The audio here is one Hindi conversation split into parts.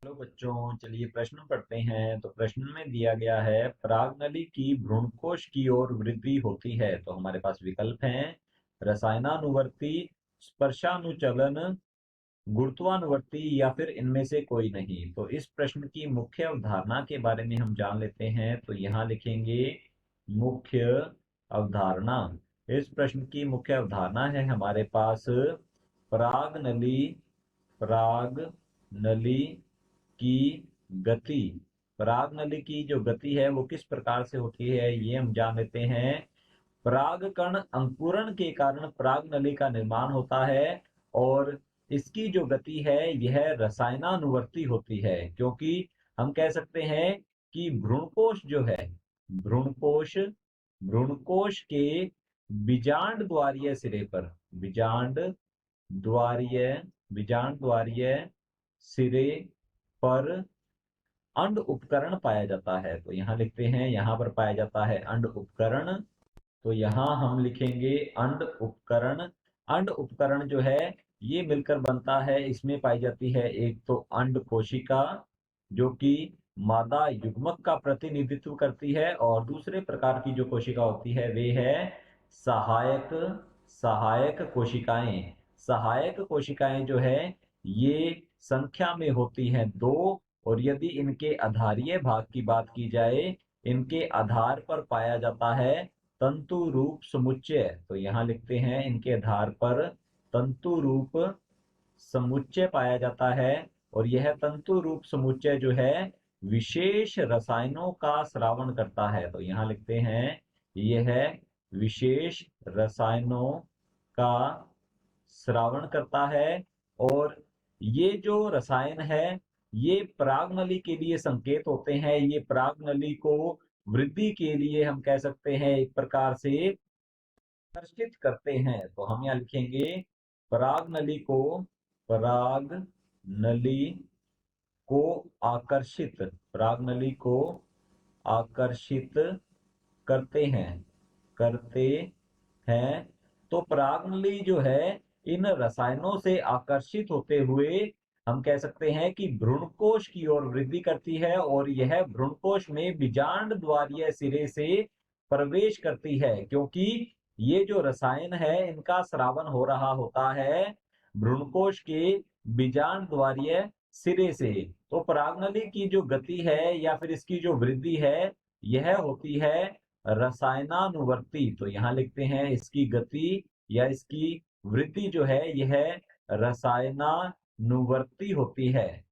हेलो बच्चों, चलिए प्रश्न पढ़ते हैं। तो प्रश्न में दिया गया है परागनली की भ्रूणकोश की ओर वृद्धि होती है। तो हमारे पास विकल्प हैं रसायनानुवर्ती, स्पर्शानुचलन, गुरुत्वानुवर्ती या फिर इनमें से कोई नहीं। तो इस प्रश्न की मुख्य अवधारणा के बारे में हम जान लेते हैं। तो यहाँ लिखेंगे मुख्य अवधारणा। इस प्रश्न की मुख्य अवधारणा है हमारे पास परागनली, परागनली की गति। परागनली की जो गति है वो किस प्रकार से होती है ये हम जान लेते हैं। परागकण अंकुरण के कारण परागनली का निर्माण होता है और इसकी जो गति है यह रसायनानुवर्ती होती है, क्योंकि हम कह सकते हैं कि भ्रूणकोश जो है, भ्रूणकोश भ्रूणकोश के बीजांड द्वारीय सिरे पर, बीजांड द्वारीय बीजांड द्वारीय सिरे पर अंड उपकरण पाया जाता है। तो यहाँ लिखते हैं, यहाँ पर पाया जाता है अंड उपकरण। तो यहाँ हम लिखेंगे अंड उपकरण। अंड उपकरण जो है ये मिलकर बनता है, इसमें पाई जाती है एक तो अंड कोशिका जो कि मादा युग्मक का प्रतिनिधित्व करती है, और दूसरे प्रकार की जो कोशिका होती है वे है सहायक सहायक कोशिकाएं। सहायक कोशिकाएं जो है ये संख्या में होती हैं दो, और यदि इनके आधारीय भाग की बात की जाए, इनके आधार पर पाया जाता है तंतु रूप समुच्चय। तो यहाँ लिखते हैं इनके आधार पर तंतु रूप समुच्चय पाया जाता है, और यह तंतु रूप समुच्चय जो है विशेष रसायनों का स्रावण करता है। तो यहाँ लिखते हैं यह विशेष रसायनों का स्रावण करता है, और ये जो रसायन है ये परागनली के लिए संकेत होते हैं। ये परागनली को वृद्धि के लिए हम कह सकते हैं एक प्रकार से आकर्षित करते हैं। तो हम यहाँ लिखेंगे परागनली को परागनली को आकर्षित परागनली को आकर्षित करते हैं करते हैं। तो परागनली जो है इन रसायनों से आकर्षित होते हुए हम कह सकते हैं कि भ्रूणकोश की ओर वृद्धि करती है, और यह भ्रूणकोश में बीजांड द्वारीय सिरे से प्रवेश करती है, क्योंकि ये जो रसायन है इनका स्रावन हो रहा होता है भ्रूणकोश के बीजांड द्वारीय सिरे से। तो परागनली की जो गति है या फिर इसकी जो वृद्धि है यह होती है रसायनानुवर्ती। तो यहाँ लिखते हैं इसकी गति या इसकी वृद्धि जो है यह रसायनानुवर्ती होती है,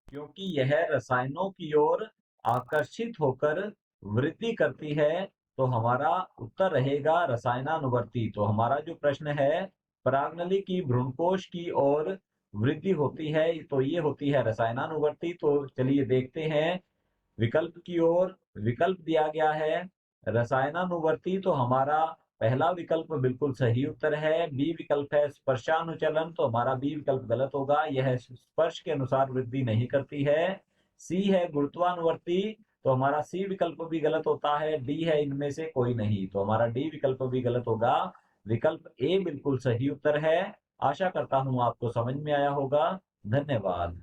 क्योंकि यह रसायनों की ओर आकर्षित होकर वृद्धि करती है। तो हमारा उत्तर रहेगा रसायनानुवर्ती। तो हमारा जो प्रश्न है परागनली की भ्रूणकोश की ओर वृद्धि होती है, तो ये होती है रसायनानुवर्ती। तो चलिए देखते हैं विकल्प की ओर। विकल्प दिया गया है रसायनानुवर्ती, तो हमारा पहला विकल्प बिल्कुल सही उत्तर है। बी विकल्प है स्पर्शानुचलन, तो हमारा बी विकल्प गलत होगा, यह स्पर्श के अनुसार वृद्धि नहीं करती है। सी है गुरुत्वानुवर्ती, तो हमारा सी विकल्प भी गलत होता है। डी है इनमें से कोई नहीं, तो हमारा डी विकल्प भी गलत होगा। विकल्प ए बिल्कुल सही उत्तर है। आशा करता हूं आपको समझ में आया होगा। धन्यवाद।